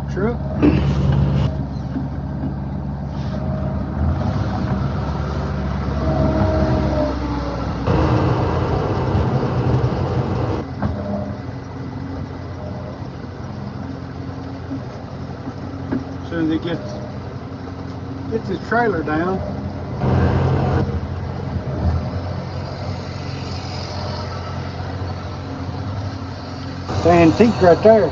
Truck. As soon as he gets his trailer down. It's antique right there.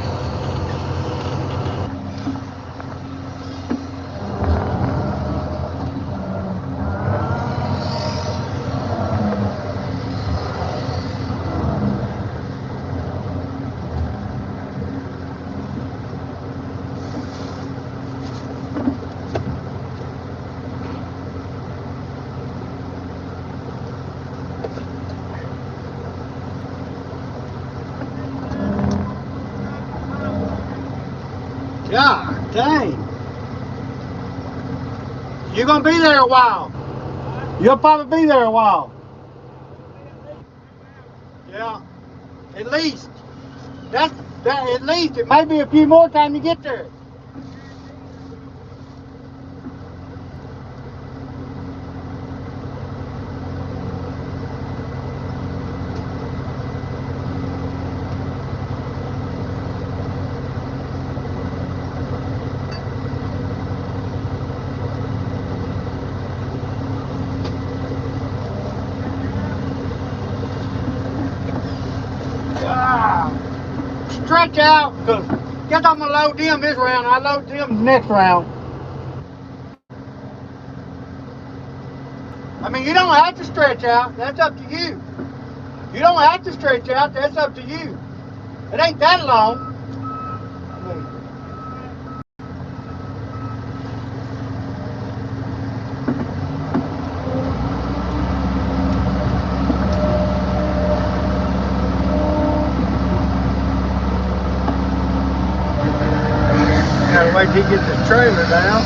God dang. You're gonna be there a while. You'll probably be there a while. Yeah. At least. That at least. It may be a few more time you get there. Stretch out, because guess I'm going to load them this round. I load them next round. I mean, you don't have to stretch out. That's up to you. You don't have to stretch out. That's up to you. It ain't that long. Wait till he gets his trailer down.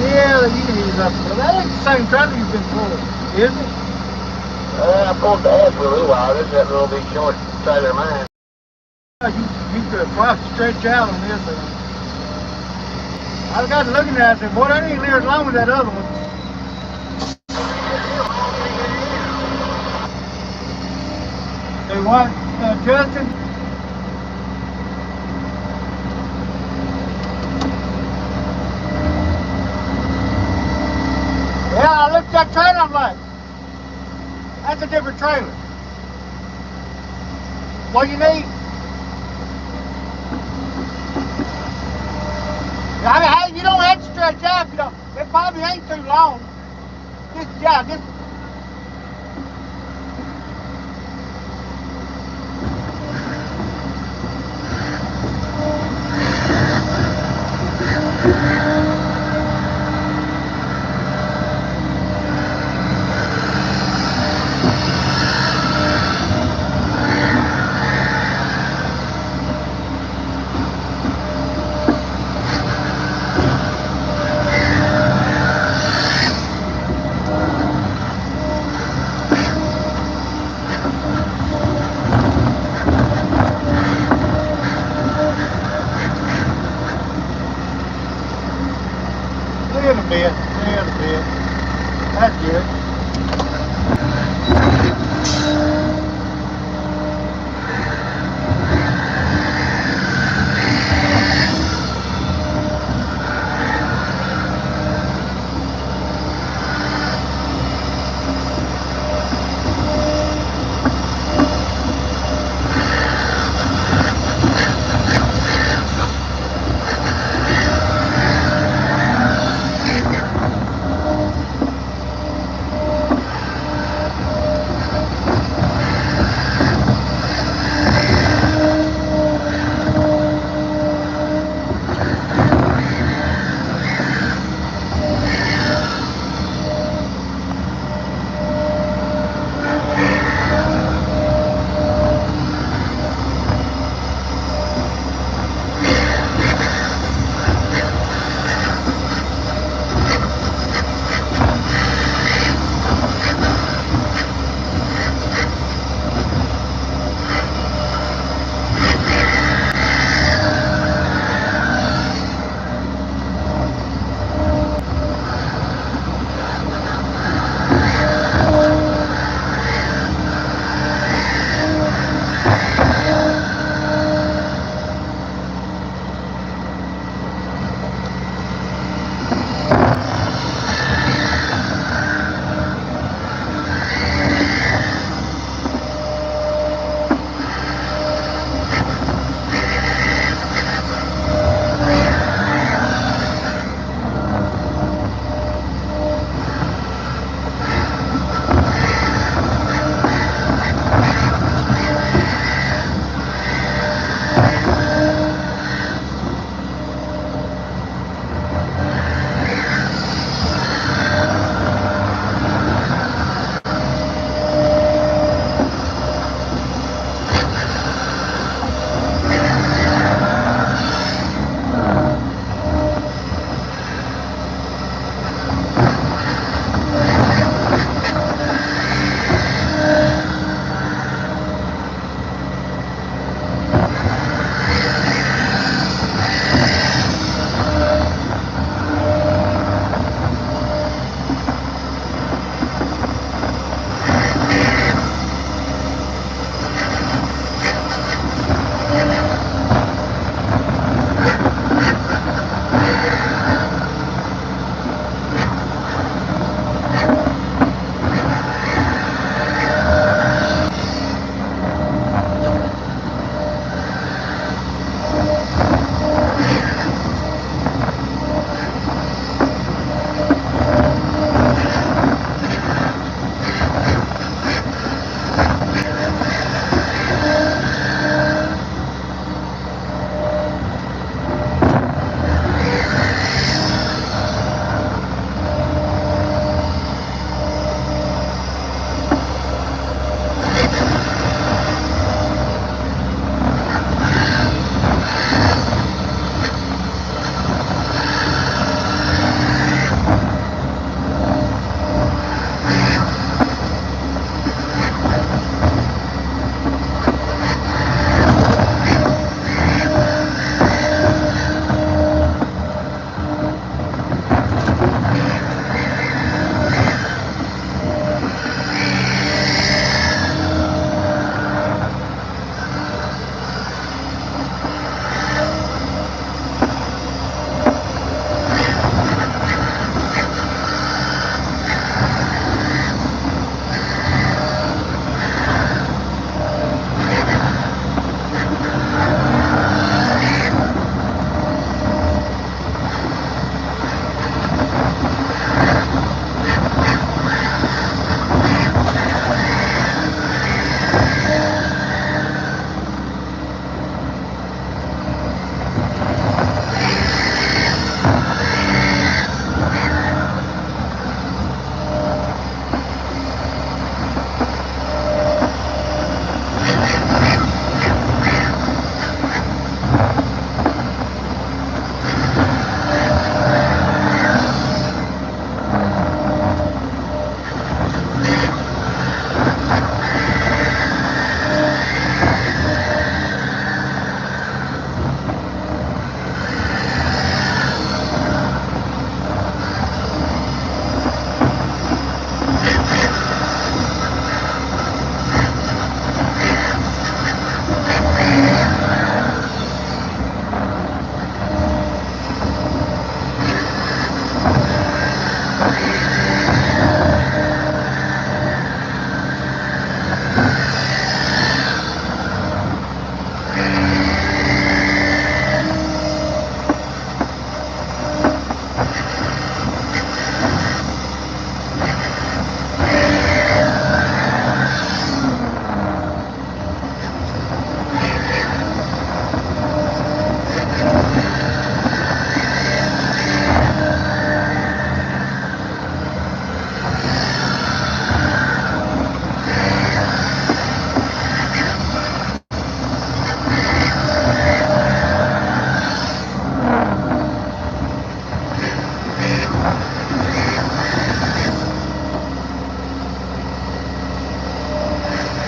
Yeah, you can ease up. But that ain't the same trailer you've been pulling, is it? I pulled the head for a little while. This is that little bit short trailer of mine. You could probably stretch out on this one. I got looking at it and said, boy, that ain't near as long as that other one. Say what, Justin? Yeah, I looked at that trailer, I'm like, that's a different trailer. What you need? I mean, hey, you don't have to stretch out. You know, it probably ain't too long. Just. A bit. That's good.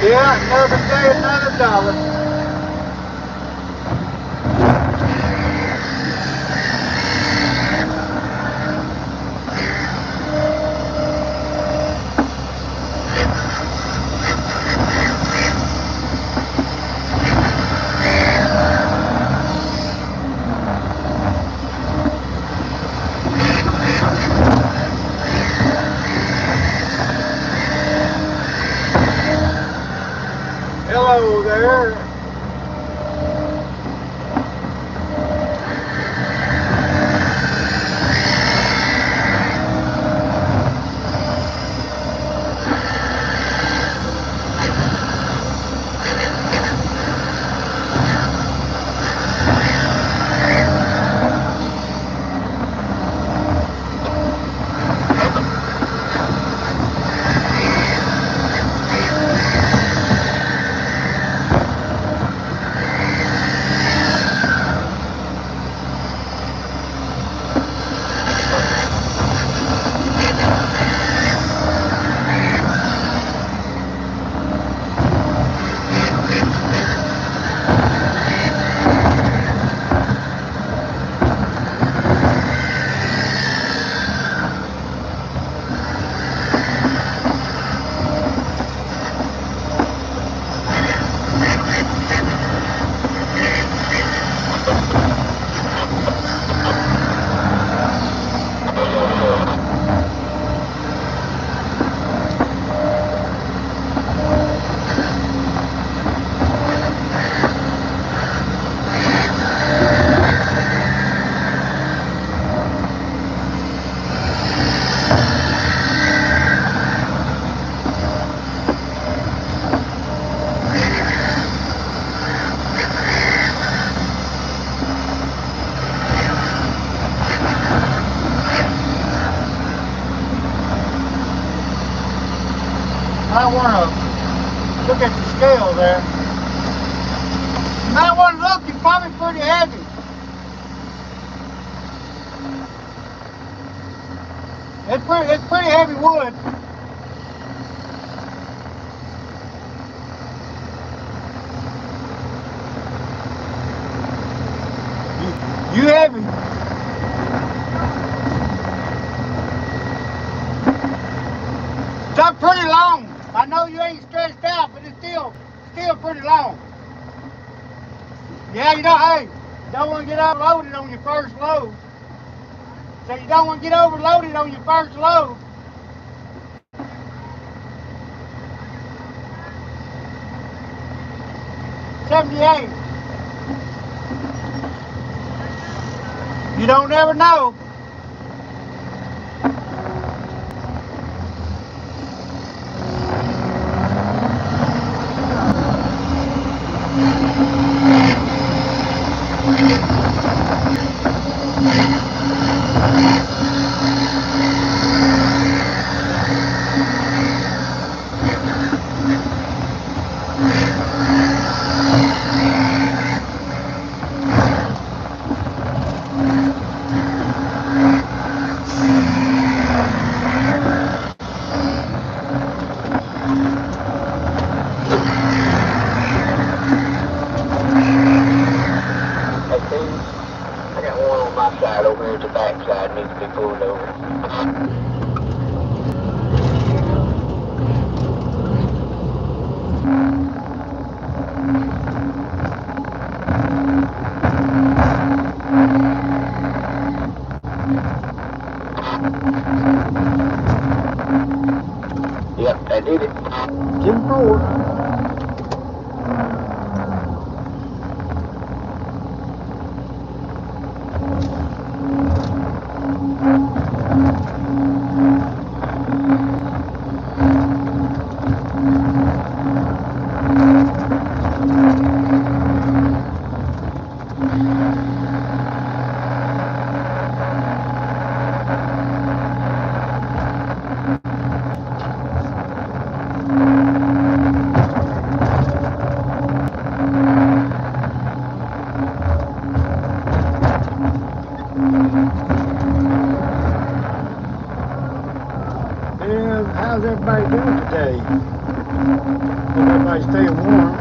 Yeah, another day, another dollar. Hello there. I want to look at the scale there. You might want to look, it's probably pretty heavy. It's pretty heavy wood. You heavy. It's up pretty long. I know you ain't stretched out, but it's still pretty long. Yeah, hey, you don't want to get overloaded on your first load. So you don't want to get overloaded on your first load. $78. You don't ever know. I got one on my side over here at the back side, needs to be pulled over. Yep, I did it. 10-4. How's everybody doing today? Hope everybody's staying warm.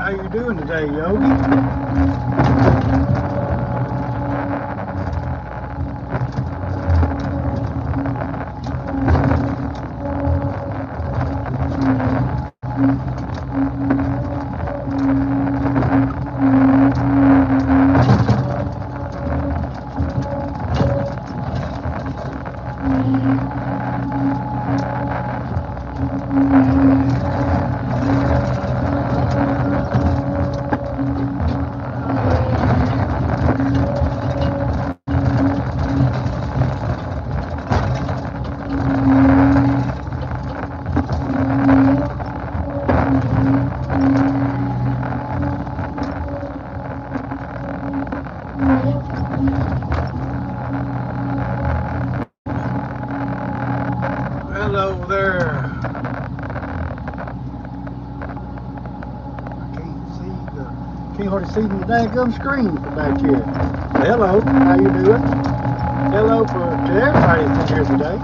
How you doing today, Yogi? Hello there. Can't hardly see the daggum screen from back here. Hello, how you doing? Hello to everybody that's in here today.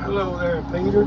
Hello there, Peter.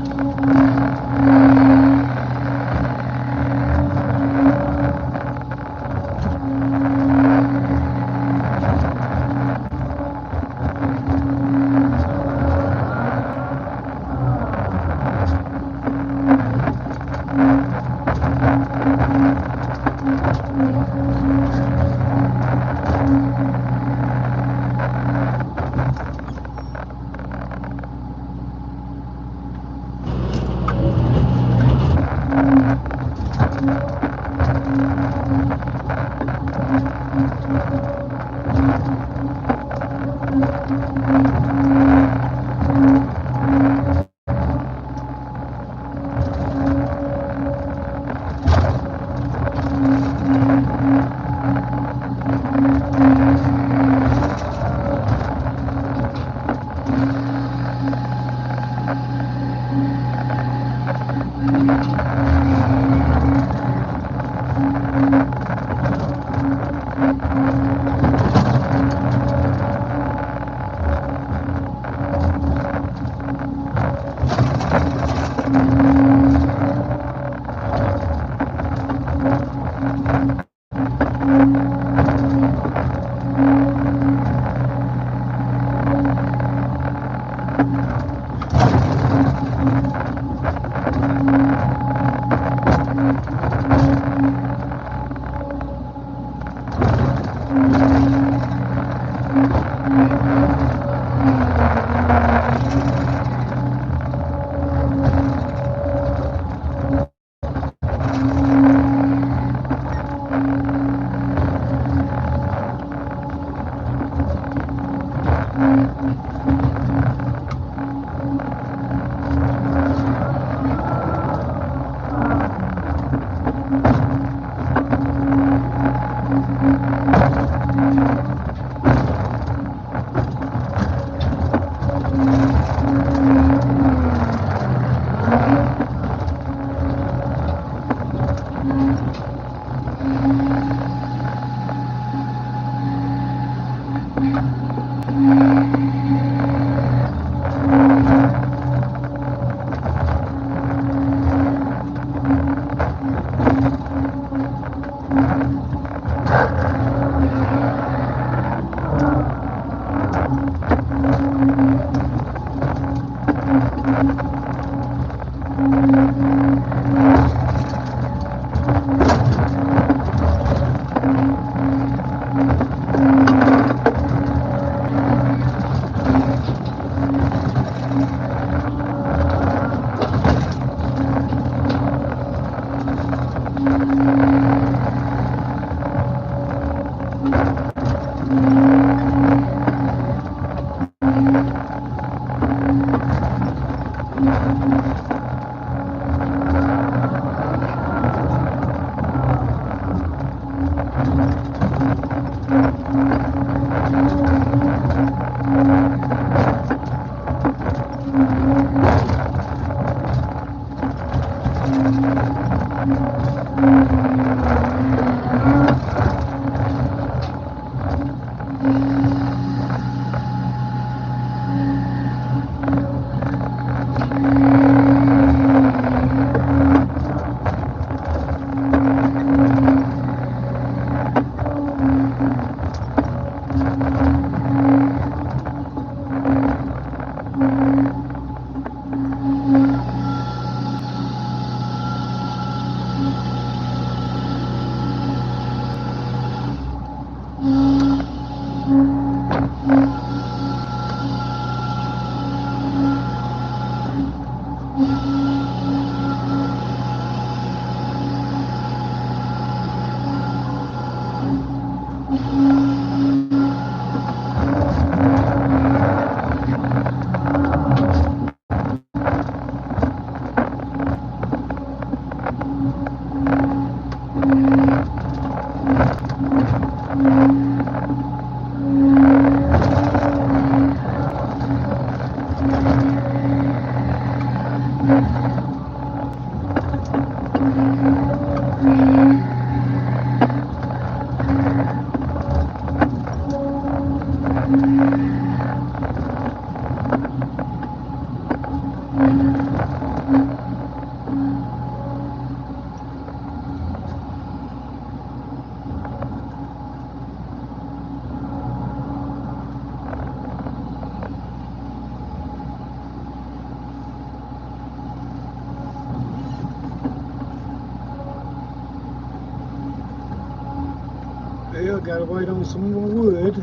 Well, gotta wait on some more wood.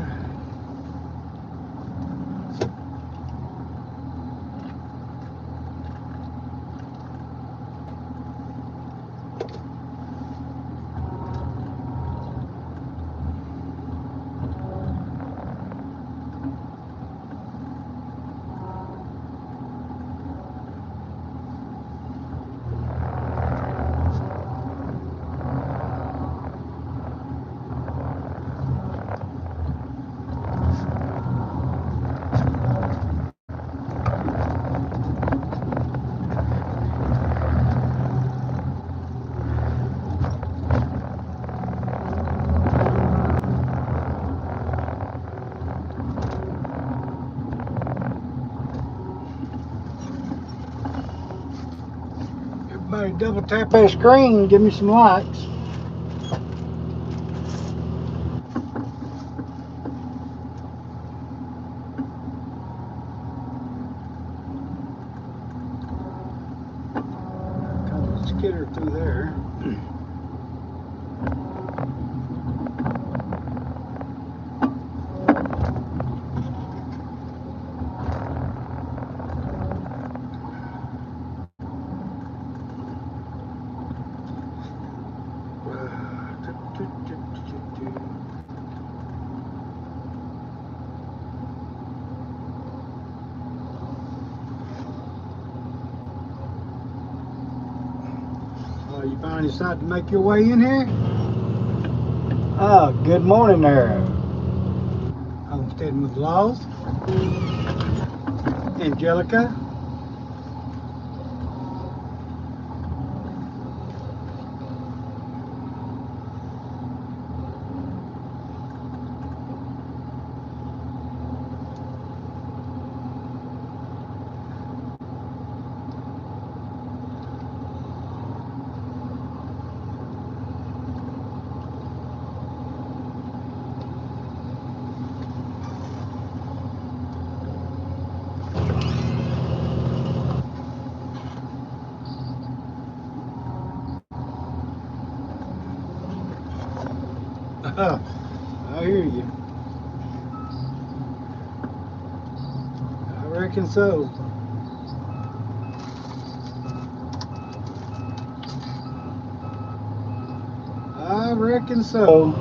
Everybody double tap that screen and give me some likes. Kind of skitter through there. You finally decided to make your way in here? Oh, good morning there. Homesteading with Laws. Angelica. I hear you. I reckon so. I reckon so.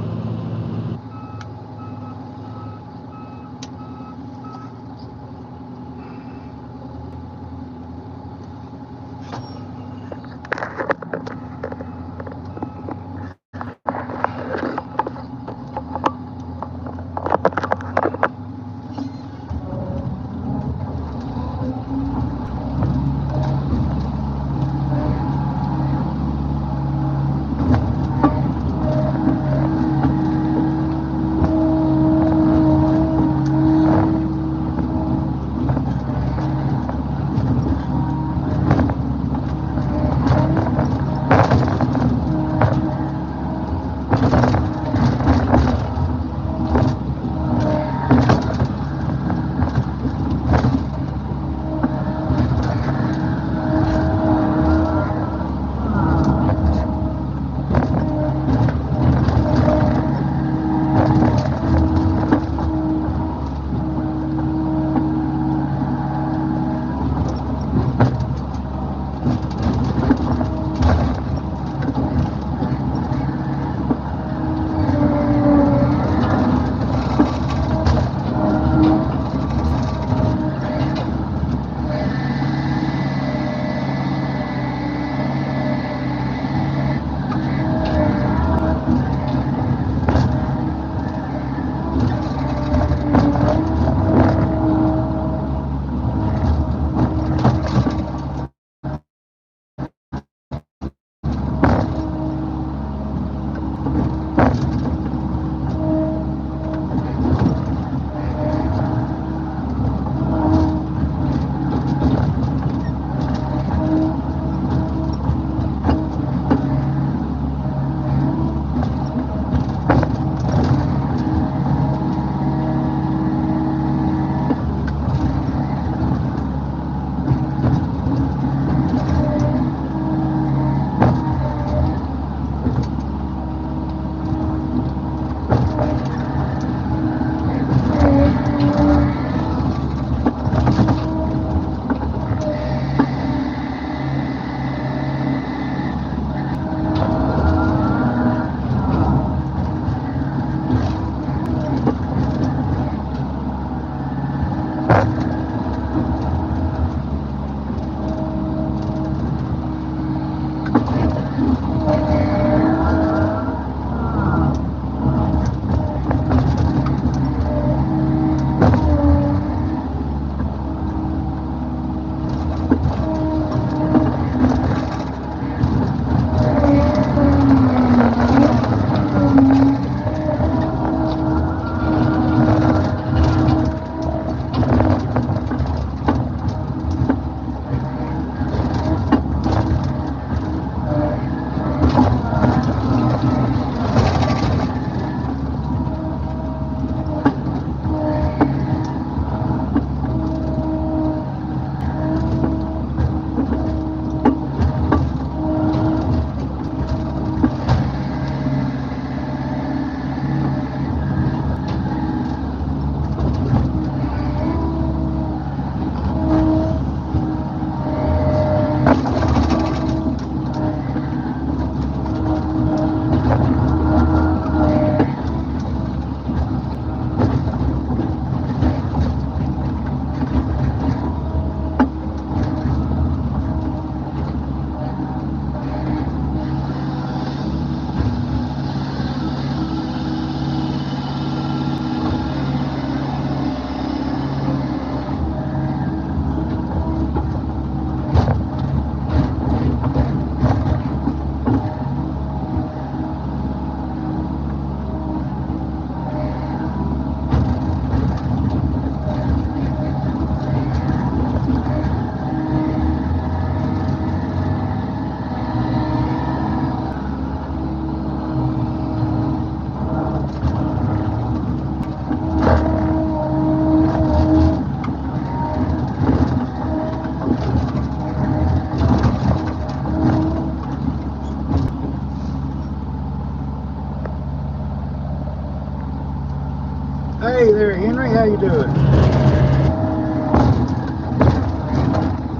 how you doing?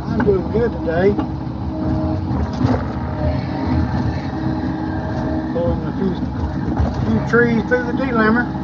I'm doing good today. Pulling a few trees through the delimber.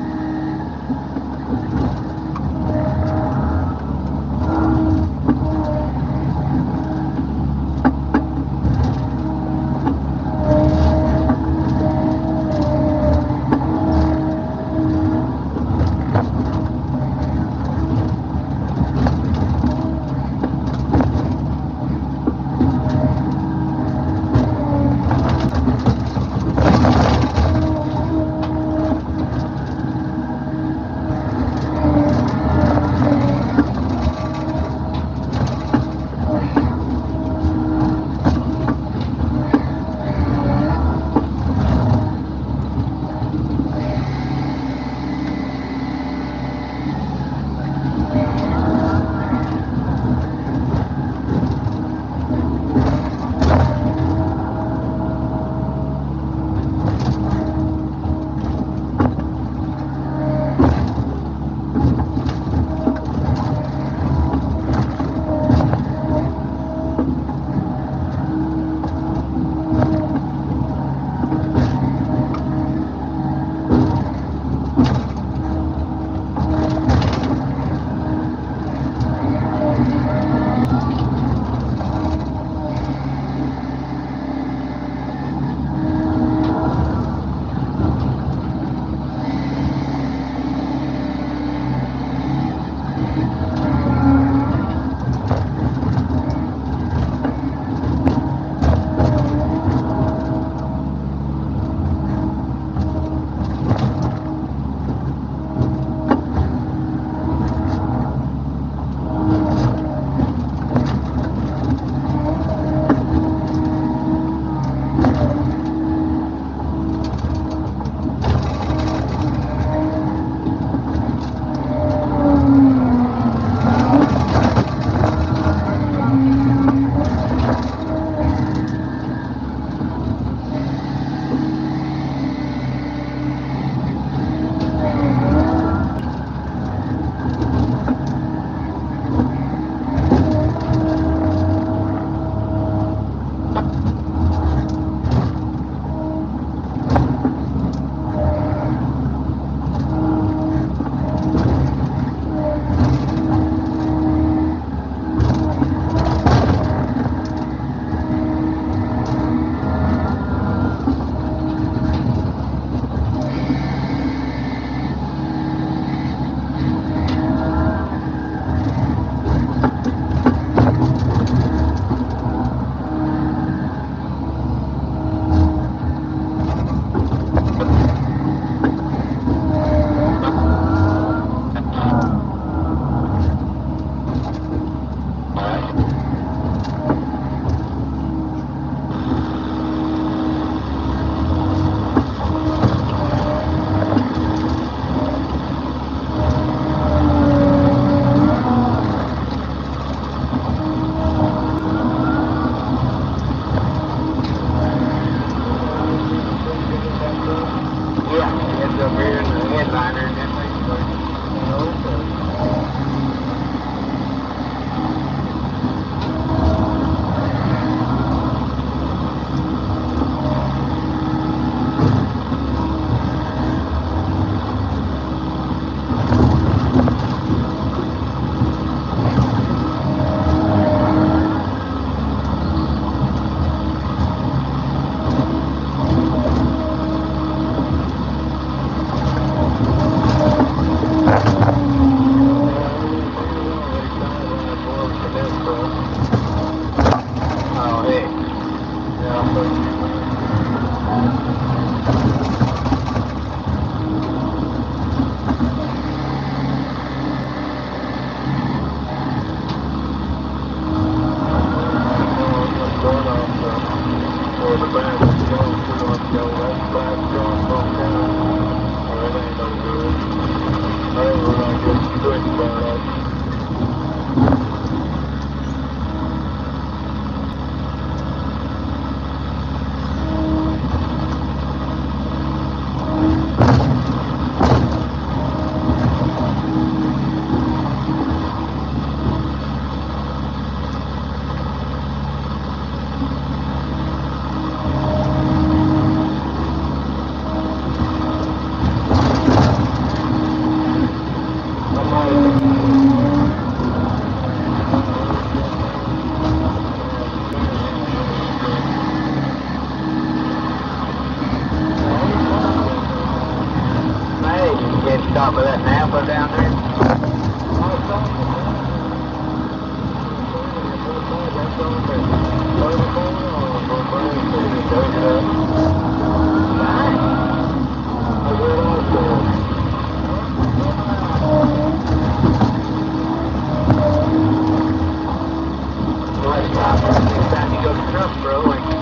up, bro. Like, I'll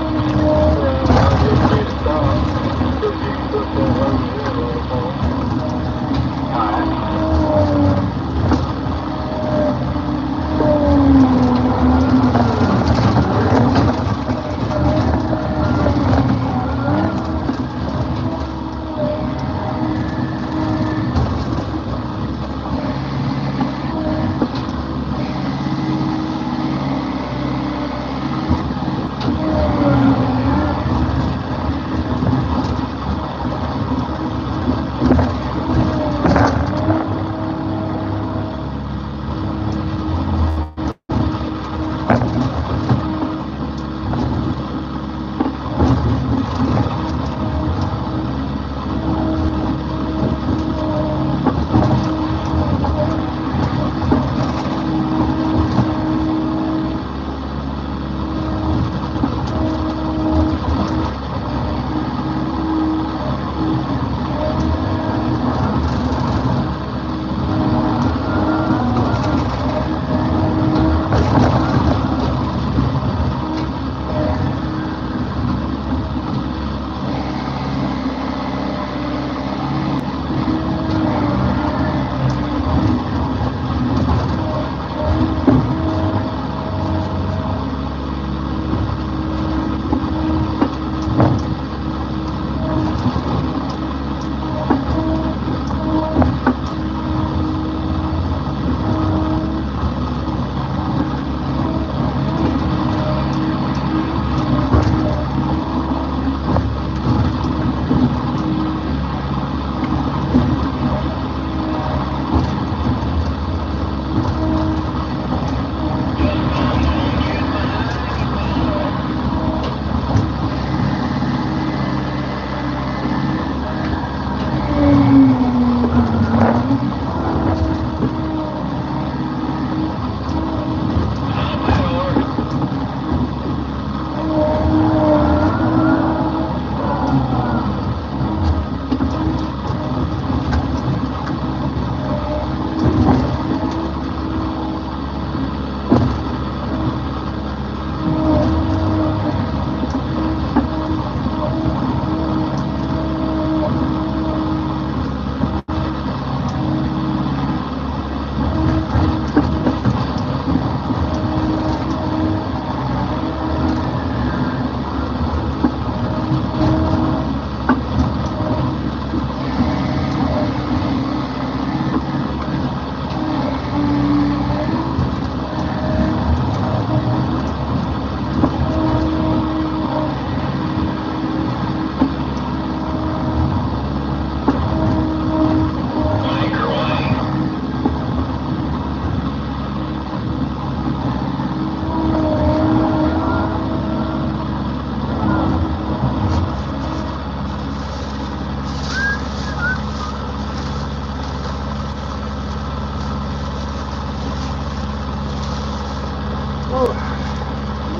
just need to stop. So you can put that over here a little more. Alright.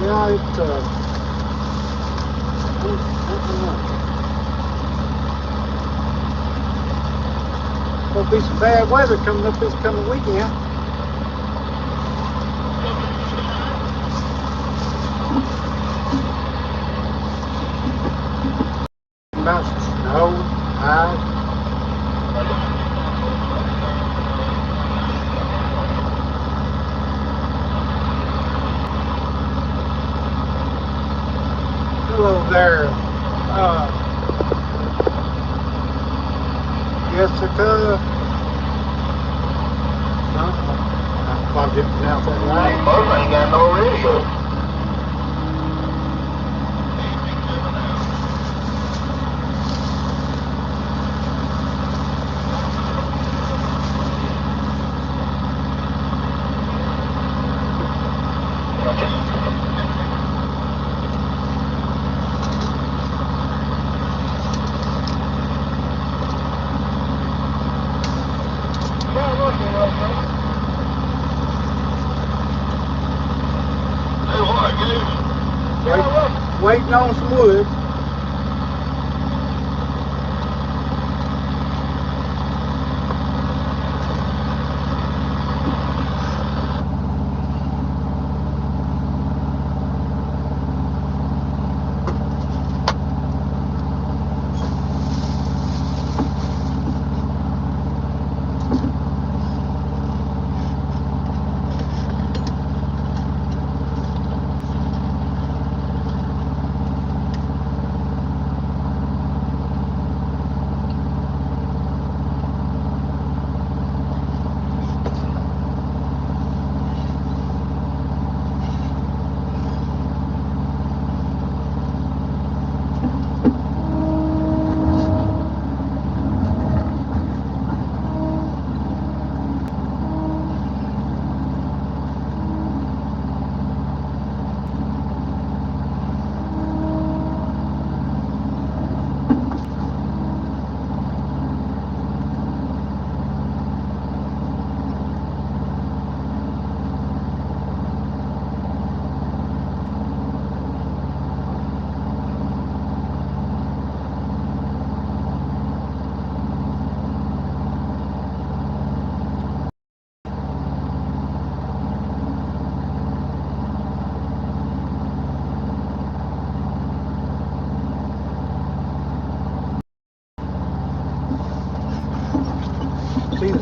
Yeah, there'll be some bad weather coming up this coming weekend. About snow, ice. Hello there, Jessica. If I didn't pronounce that right. Both ain't got no radio. Waiting on some wood.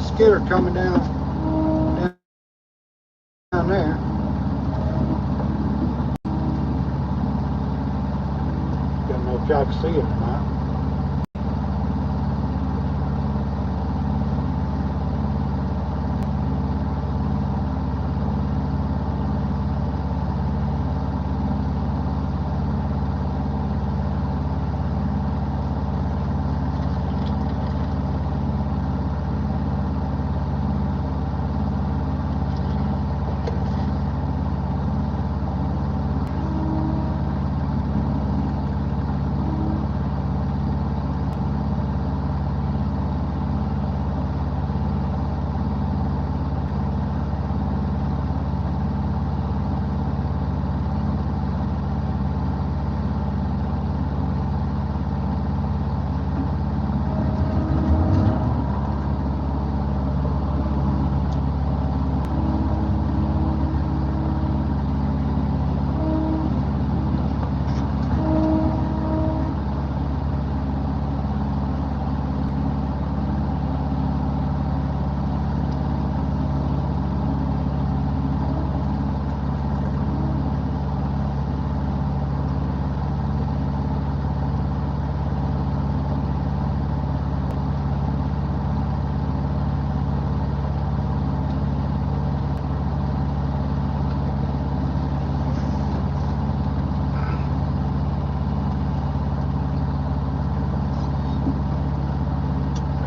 skidder coming down there. Don't know if y'all can see it or not.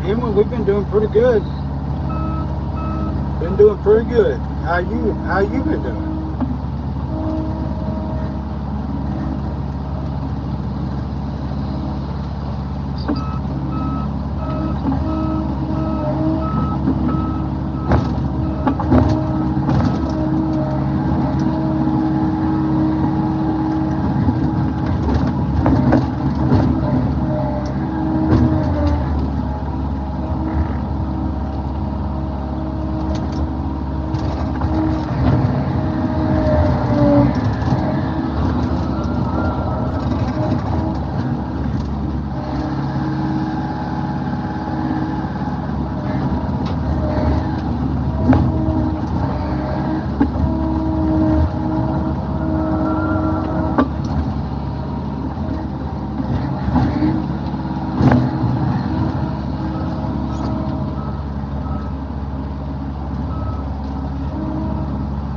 Emily, we've been doing pretty good. Been doing pretty good. How you been doing?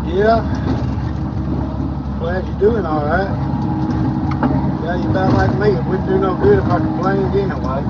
Yeah. Glad you're doing all right. Yeah, you're about like me. It wouldn't do no good if I complained anyway.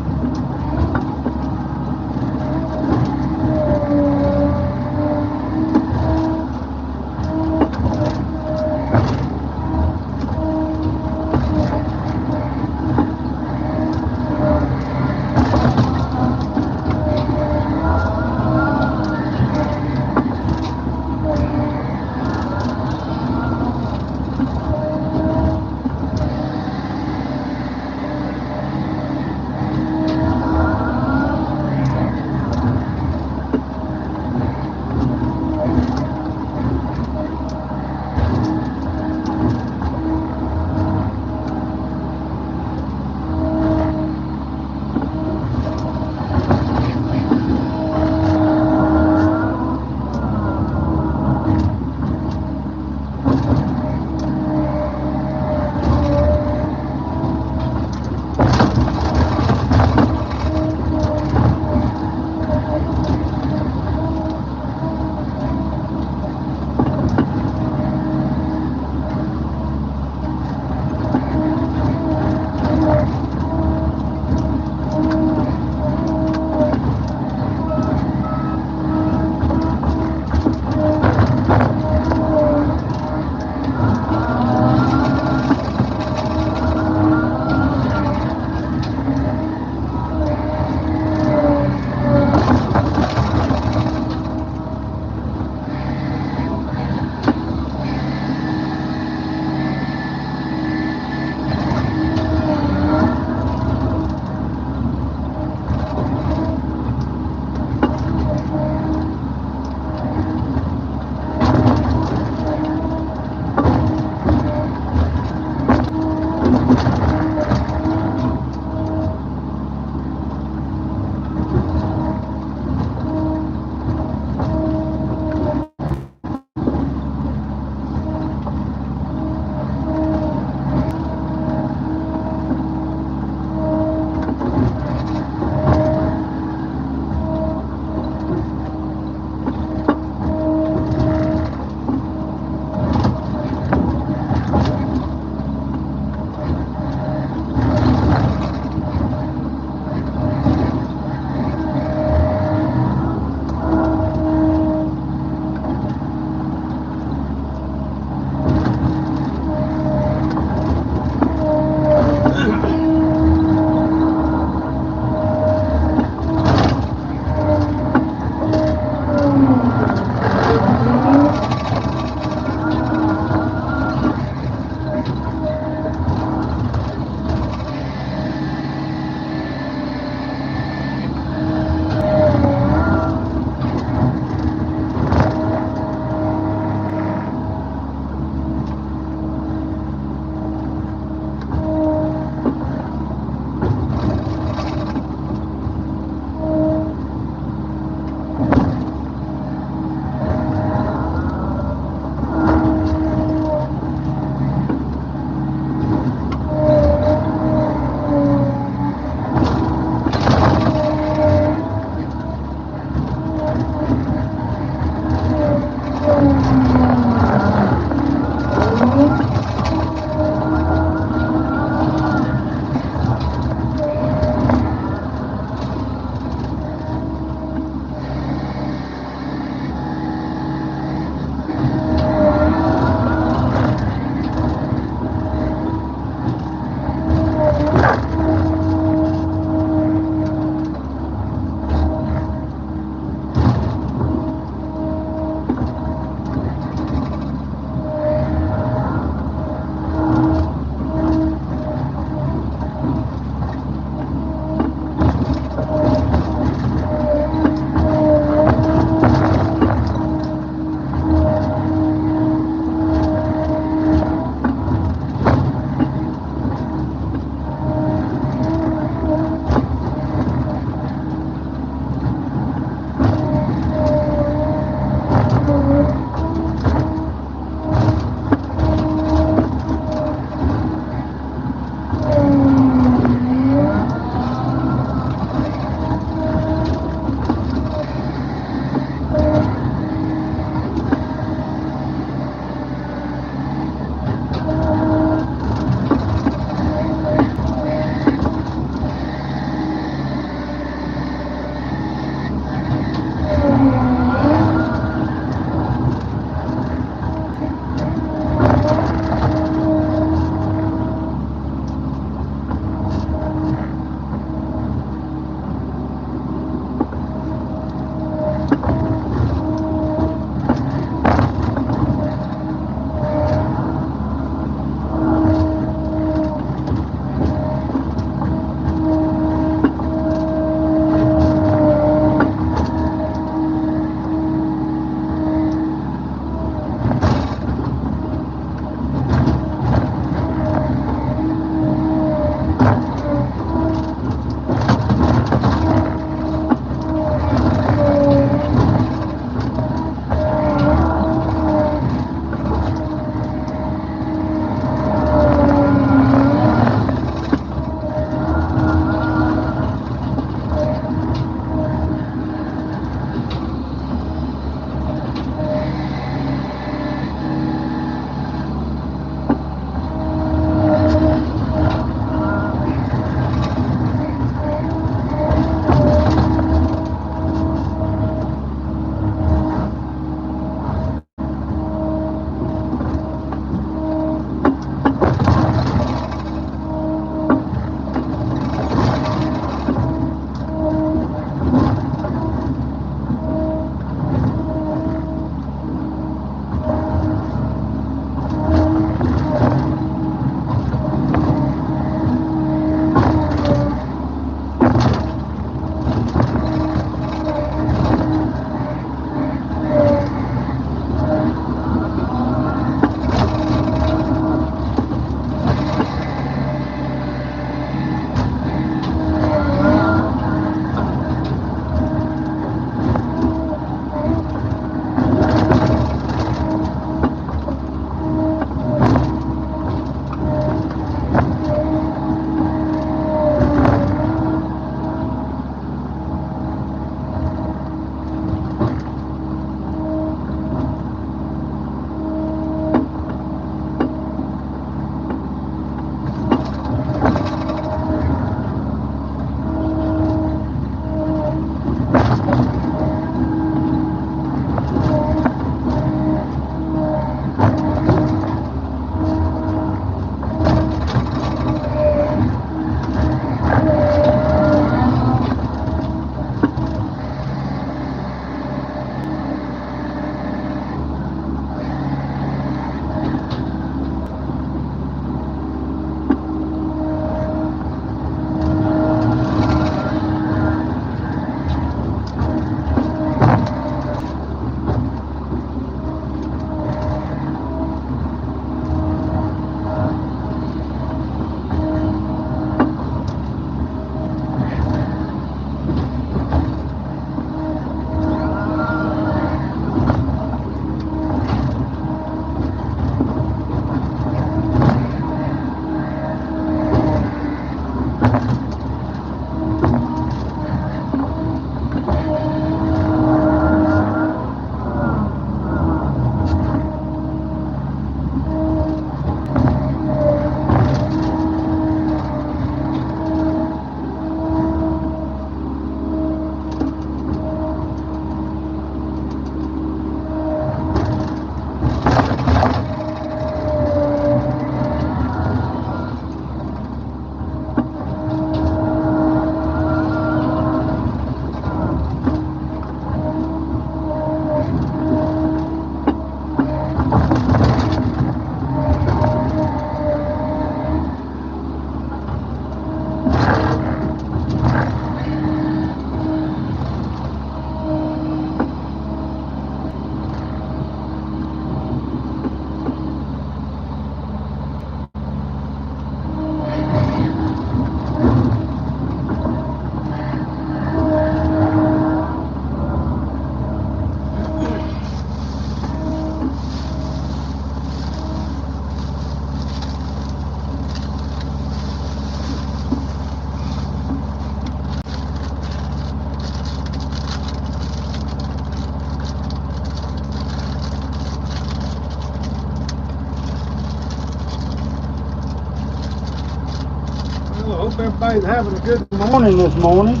Well, I hope everybody's having a good morning this morning.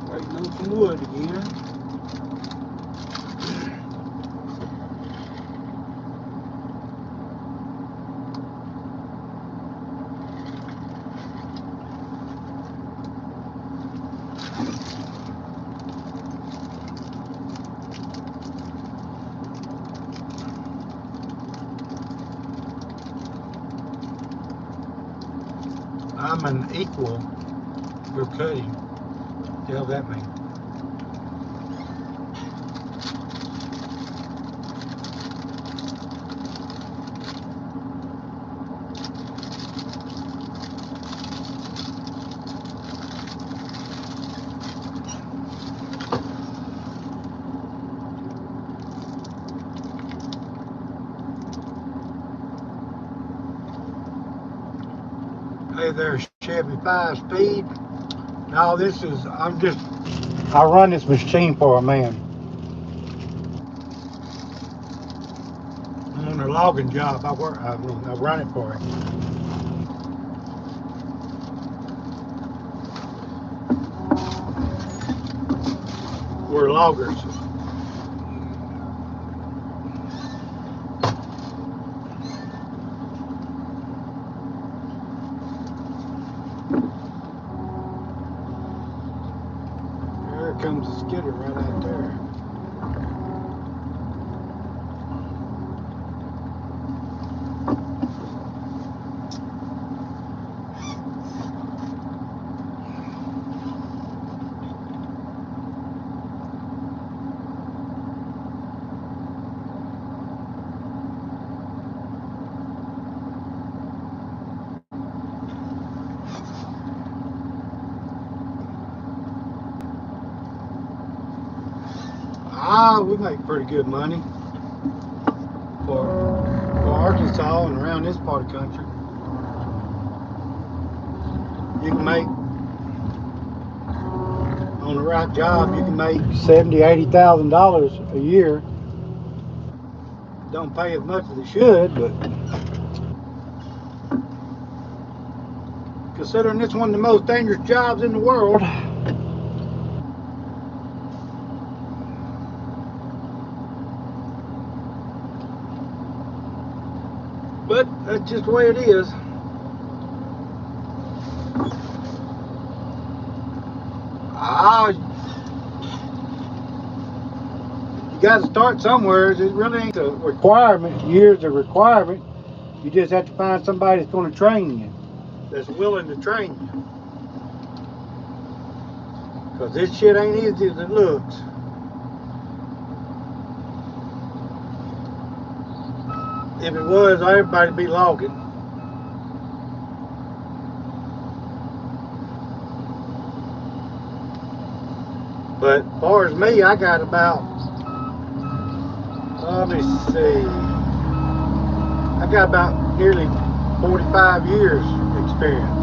Waiting on some wood again. I'm an equal for cutting. What the hell that mean? Hey there, Chevy 5-speed. No, I run this machine for a man. I'm on a logging job. I run it for him. We're loggers. There comes the skidder right out there. We make pretty good money for Arkansas and around this part of the country. You can make, on the right job, you can make $70,000-$80,000 a year. Don't pay as much as it should, but considering it's one of the most dangerous jobs in the world. But that's just the way it is. You got to start somewhere. It really ain't a requirement, years of requirement. You just have to find somebody that's going to train you, that's willing to train you. Because this shit ain't easy as it looks. If it was, everybody'd be logging. But as far as me, I got about, let me see, I got about nearly 45 years experience.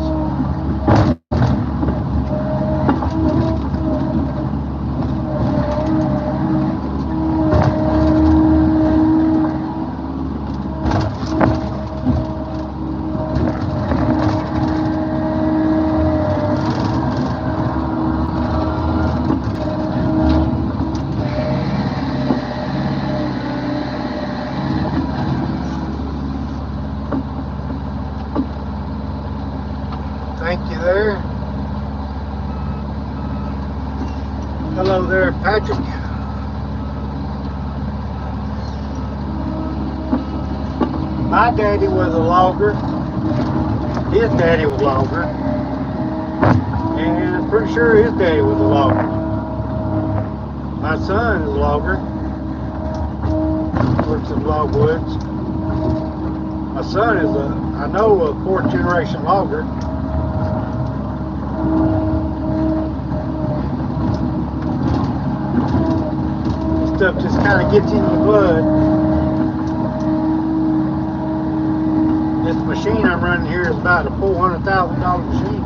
Thank you there. Hello there, Patrick. My daddy was a logger. His daddy was a logger. And I'm pretty sure his daddy was a logger. My son is a logger. We're roots of logwoods. My son is I know, a fourth generation logger. This stuff just kind of gets in the blood. This machine I'm running here is about a $400,000 machine.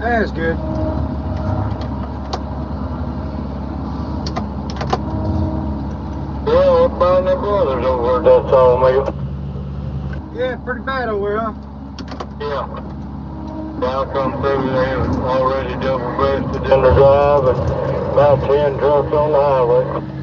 That's good. Yeah, what about their brothers over at that sawmill? Yeah, pretty bad over here, huh? Yeah. Now come through there already double breasted in the drive and about 10 trucks on the highway.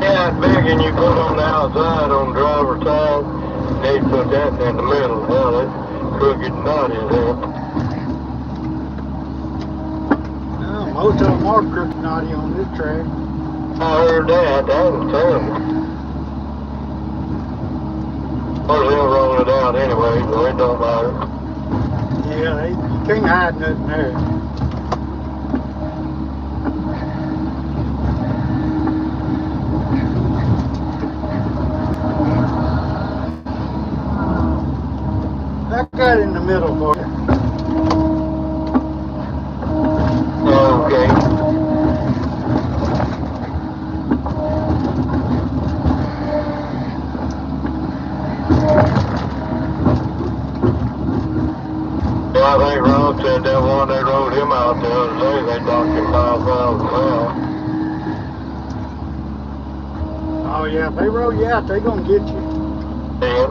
That big and you put on the outside on driver's side, they put that in the middle. Hell, it's crooked and knotty as hell. No, most of them are crooked knotty on this track. I heard that. That was terrible. Or they'll roll it out anyway, so it don't matter. Yeah, you can't hide nothing there. got it in the middle for you. Okay. Yeah, I think Rob said that one they rode him out the other day, they docked him 5,000 pounds. Oh yeah, if they roll you out, they gonna get you. Yeah.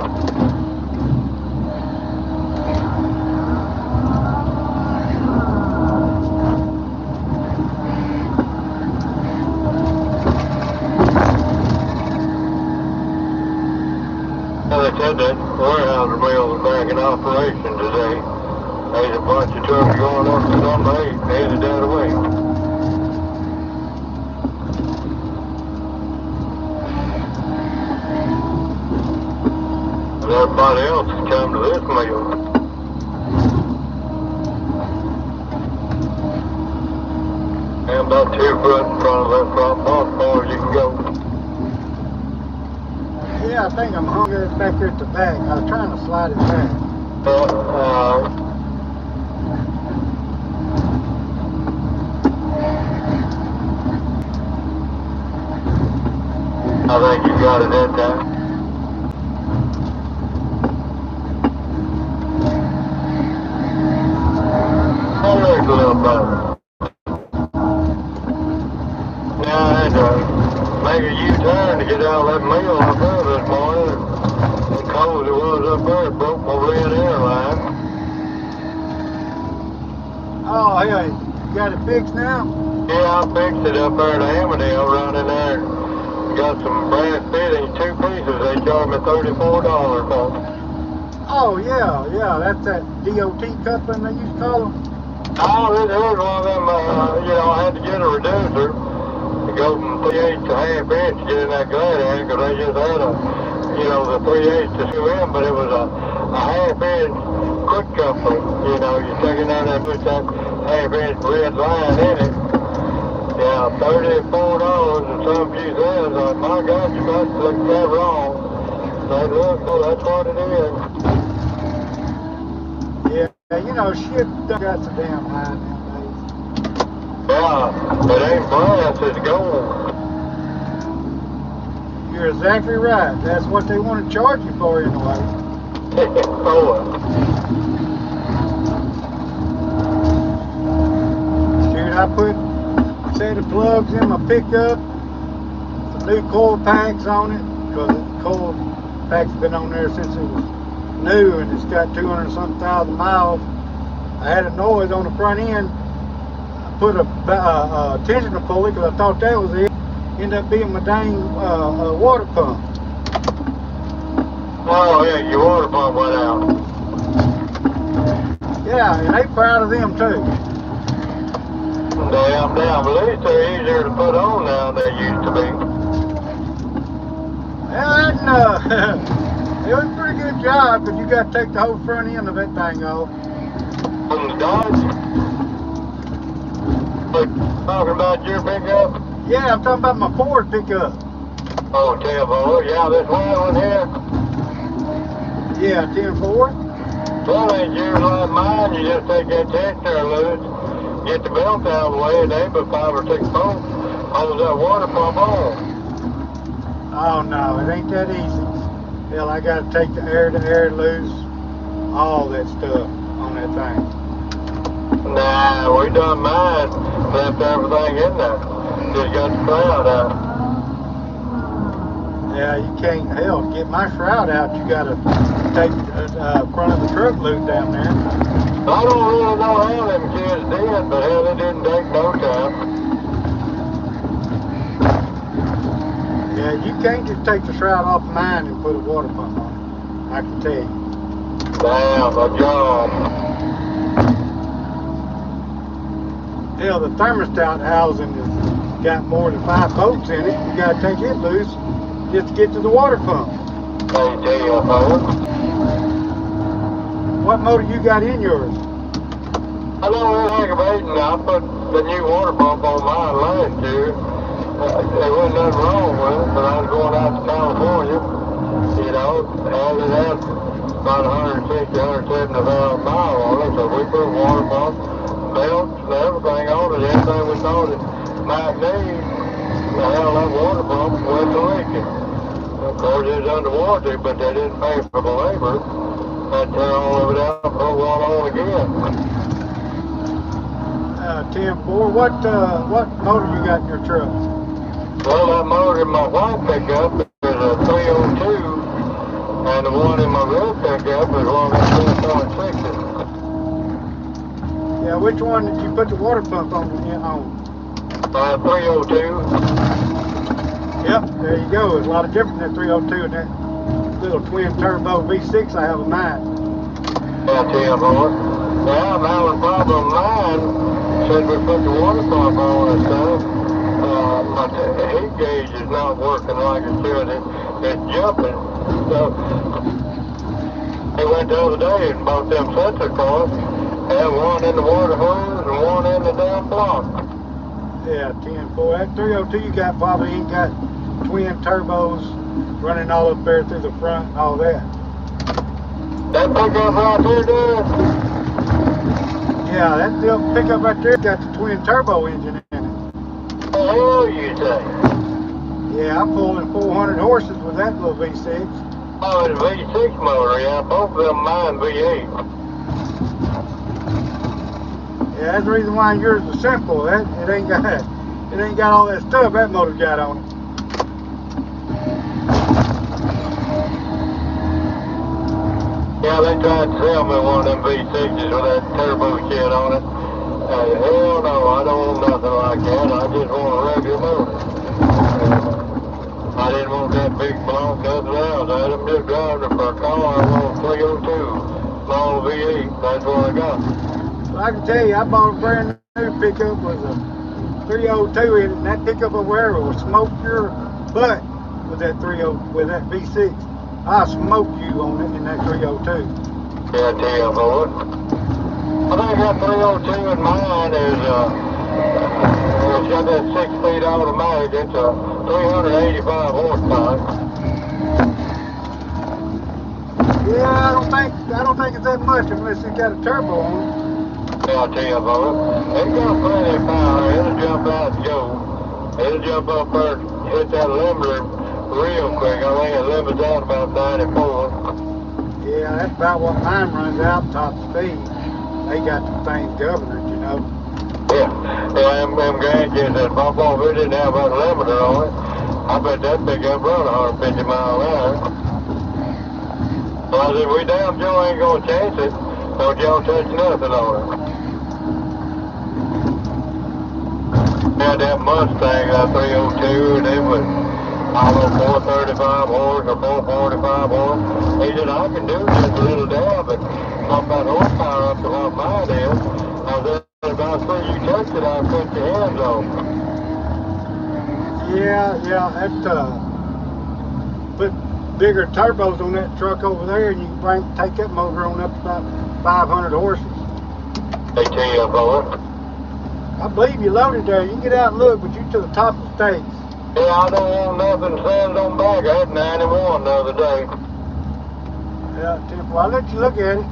They said that warehouse mill was back in operation today. There's a bunch of trucks going up to number 8 headed that way. And everybody else has come to this mill. And about 2 foot in front of that front bus bar you can go. Yeah, I think I'm hungry back there at the back. I was trying to slide it back. I think you got it that time. Oh, there's a little better. Now I had to make a U-turn to get out of that mill up there this morning. And cold as it was up there, it broke my red air line. Oh, hey, you got it fixed now? Yeah, I fixed it up there at Hammondale, running there. Got some brass fittings, 2 pieces. They charged me $34 for. Oh yeah, that's that DOT coupling they used to call them. Oh, this is one of them, you know, I had to get a reducer to go from 3/8 to ½ inch to get in that glad in, because they just had a, you know, the 3/8 to screw in, but it was a ½ inch quick coupling. You know, you take it down there and put that ½ inch red line in it. Yeah, $34 and some few cents. Like, my God, you must look that wrong. Say, look, well, that's what it is. Yeah, you know, shit done got so damn high nowadays. Yeah, it ain't brass, it's gold. You're exactly right. That's what they want to charge you for in a way. Dude, I put a set of plugs in my pickup, some new coil packs on it, because the coil packs have been on there since it was new, and it's got 200-something thousand miles. I had a noise on the front end. I put a tensioner pulley because I thought that was it. Ended up being my dang water pump. Oh, yeah, your water pump went out. Yeah, and they proud of them too. Damn, at least they're easier to put on now than they used to be. And it was a pretty good job, but you got to take the whole front end of that thing off. On the Dodge? Like, talking about your pickup? Yeah, I'm talking about my Ford pickup. Oh, tailboard, yeah, this one here. Yeah, 10-4. Well, ain't yours like mine. You just take that tester loose, get the belt out of the way, and they put 5 or 6 bolts, hold that water pump on. Oh no, it ain't that easy. Hell, I got to take the air loose, all that stuff on that thing. Nah, we done mine. Left everything in there. Just got the shroud out. Yeah, you can't, hell, to get my shroud out, you got to take the front of the truck loose down there. I don't really know how them kids did, but hell, it didn't take no time. Yeah, you can't just take the shroud off mine and put a water pump on it. I can tell you. Damn, a job. Hell, the thermostat housing has got more than 5 bolts in it. You got to take it loose just to get to the water pump. Hey, TFO. What motor you got in yours? I don't really think about it. I put the new water pump on mine last year. There wasn't nothing wrong with it, but I was going out to California, you know, and it had about 160, 170,000 miles on it, so we put water pump, belts, and everything on it, everything we thought it might need. The hell, that water pump went to leaking. Of course, it's under warranty, but they didn't pay for the labor. I'd tear all of it out and put one on again. 10-4. What motor you got in your truck? Well, that motor in my white pickup is a 302, and the one in my red pickup is one of the 4.6s. Yeah, which one did you put the water pump on? 302. Yep, there you go. There's a lot of difference in that 302 and that little twin turbo V6 I have of mine. Yeah, 10-4. Yeah, I'm having a problem with mine. Since we put the water pump on and stuff, my heat gauge is not working like it should. It's jumping. So, they went the other day and bought them sensor cords. Had one in the water hose and one in the damn block. Yeah, 10-4. That 302 you got probably ain't got twin turbos running all up there through the front and all that. That pickup right there does? Yeah, that little pickup right there got the twin turbo engine in it. The hell you say? Yeah, I'm pulling 400 horses with that little V6. Oh, it's a V6 motor, yeah. Both of them mine V8. Yeah, that's the reason why yours is simple. It ain't got all that stuff that motor got on it. Yeah, they tried to sell me one of them V6s with that turbo shit on it. Hell no, I don't want nothing like that. I just want a regular motor. I didn't want that big block, nothing else. I am just driving it for a car. I want a 302, small V8. That's what I got. Well, I can tell you, I bought a brand new pickup with a 302 in it, and that pickup over there will smoke your butt with that with that V6. I'll smoke you on it in that 302. Yeah, I tell you, boy. I think that 302 in mine is, it's got that 6-speed automatic. It's a 385 horsepower. Yeah, I don't think it's that much unless it's got a turbo on it. Yeah, I tell you, boy. It's got plenty of power. It'll jump out and go. It'll jump up there and hit that limiter real quick. I think it limits out about 94. Yeah, that's about what mine runs out top speed. They got the things governed, you know. Yeah, them grandkids that pop off, it didn't have that limiter on it. I bet that pickup run 150 miles an hour. Well, I said, we damn sure ain't gonna chance it. Don't y'all touch nothing on it. Yeah, that Mustang, that 302, and it was, I don't know, 435 horse or 445 horse. He said, I can do just a little dab and pump that horsepower up to what mine is. I said, if I see you touch it, I'll cut your hands off. Yeah, that put bigger turbos on that truck over there, and you can take that motor on up to about 500 horses. They tell you about it. I believe you loaded there. You can get out and look, but you to the top of the stakes. Yeah, I don't want nothing sanded on back. I had 91 the other day. Yeah, Temple, I'll let you look at it.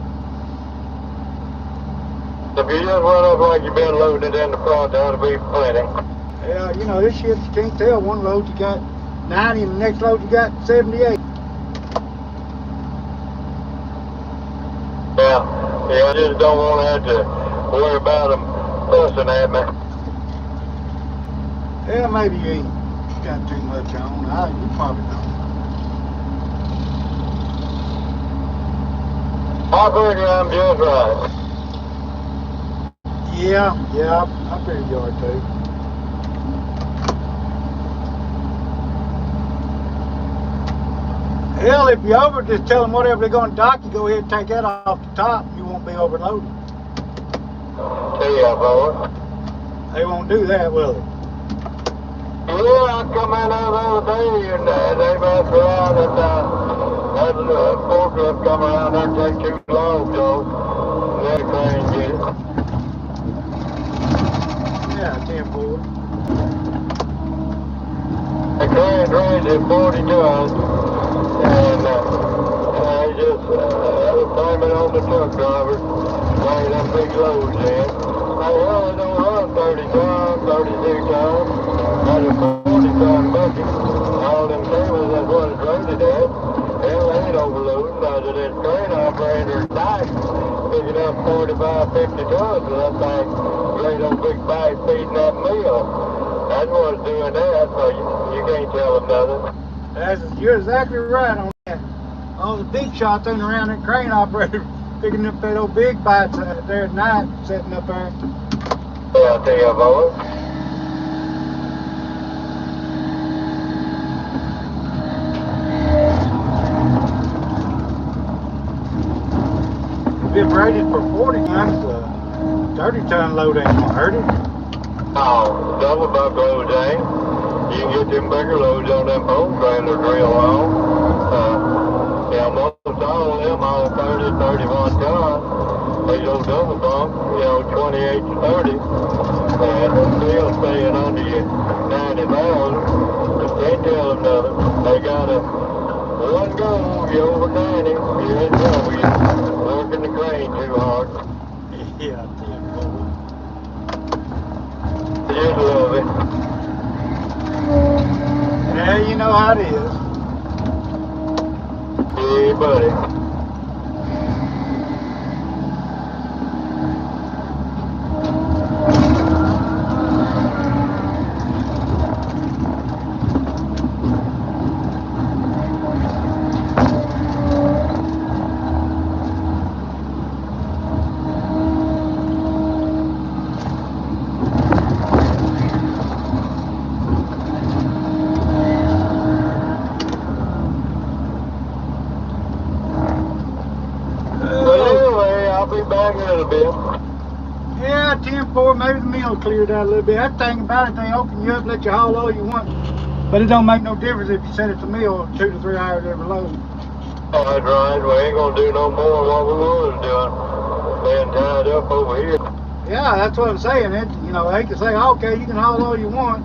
If you just run up like you've been loading it in the front, that'll be plenty. Yeah, you know, this shit, you can't tell. One load you got 90 and the next load you got 78. Yeah, I just don't want to have to worry about them fussing at me. Yeah, maybe you ain't got too much on. You probably don't. I figure I'm just right. Yeah, I figure you are too. Hell, if you're over, just tell them whatever they're going to dock, you go ahead and take that off the top. You won't be overloaded. See ya, boy. They won't do that, will they? Yeah, I come in there the other day and they messed around and that forklift come around there and take 2 loads off. And then crane get it. Yeah, 10-4. The crane drains at 40 tons. And he just blame it on the truck driver. Bring them big loads in. Hey, well, it don't run 30 tons, 36 tons. That's a 40-ton bucket. All them tables, that's what it's rated at. Hell, they ain't overloading. Now, that this crane operator died picking up 45, 50 tons of that thing. Great old big bag feeding that meal. That's what's doing that, so you can't tell them nothing. You're exactly right on that. All the big shots ain't around that crane operator picking up that old big bites there at night, setting up there. Yeah, I tell you about it. If it's rated for 40 tons, 30-ton load ain't gonna hurt it. Oh, double buck loads ain't. You can get them bigger loads on them boat trailers real long. Yeah, most all of them are 30, 31 tons. These old double bunk, 28 to 30. And still staying under you 90,000. Just can't tell them nothing. They got one goal, you over 90, you're in trouble. You're working the crane too hard. Yeah, Just love it. yeah, you know how it is. Yeah, buddy. I'll be back in a little bit. Yeah, 10-4, maybe the meal cleared out a little bit. That thing about it, they open you up, let you haul all you want. But it don't make no difference if you set it to meal 2 to 3 hours every load. That's right. We ain't gonna do no more than what we was doing. Being tied up over here. Yeah, that's what I'm saying. They can say, okay, you can haul all you want.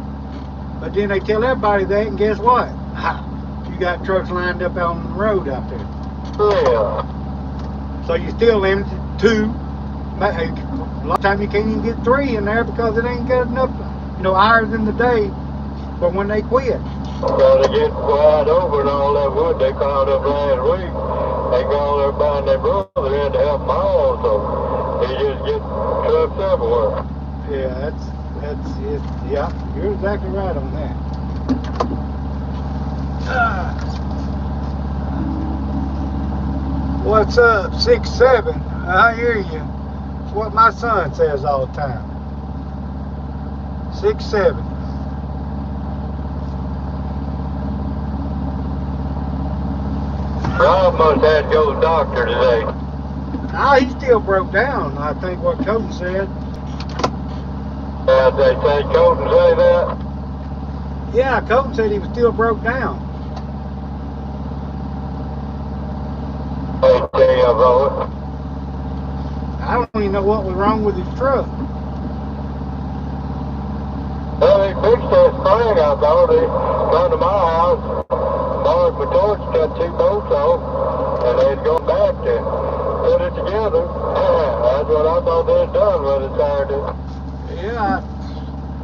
But then they tell everybody that, and guess what? You got trucks lined up on the road out there. Yeah. So you're still limited to, a lot of times you can't even get 3 in there because it ain't got enough, hours in the day for when they quit. Gotta get wide over and all that wood they called up last week. They called everybody and their brother in to help them haul, so they just get trucks everywhere. Yeah, that's it. Yeah, you're exactly right on that. What's up, 6'7"? I hear you. It's what my son says all the time. 6'7". Rob must have to go to the doctor today. He still broke down, I think what Colton said. They say Colton say that? Yeah, Colton said he was still broke down. They tell you about it. I don't even know what was wrong with his truck. Well, they fixed that spring, I thought. They come to my house, borrowed my torch, cut 2 bolts off, and they'd go back to put it together. That's what I thought they'd done with it Saturday. Yeah,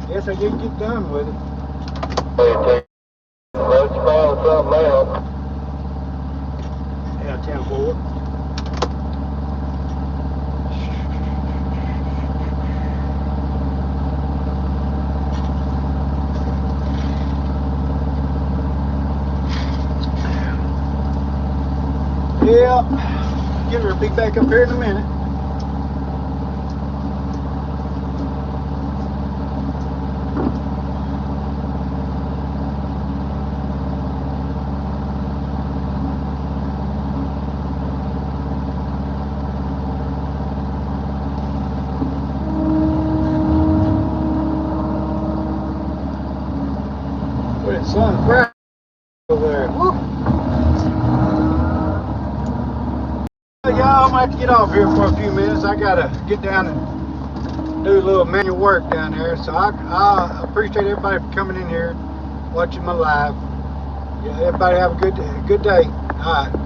I guess they didn't get done with it. Let's find something else. Yeah, 10-4. Yeah, get her be back up here in a minute. But it's sun's bright over there. Woo. Y'all, I'm gonna have to get off here for a few minutes. I gotta get down and do a little manual work down there. So I appreciate everybody for coming in here, watching my live. Yeah, everybody have a good day. All right.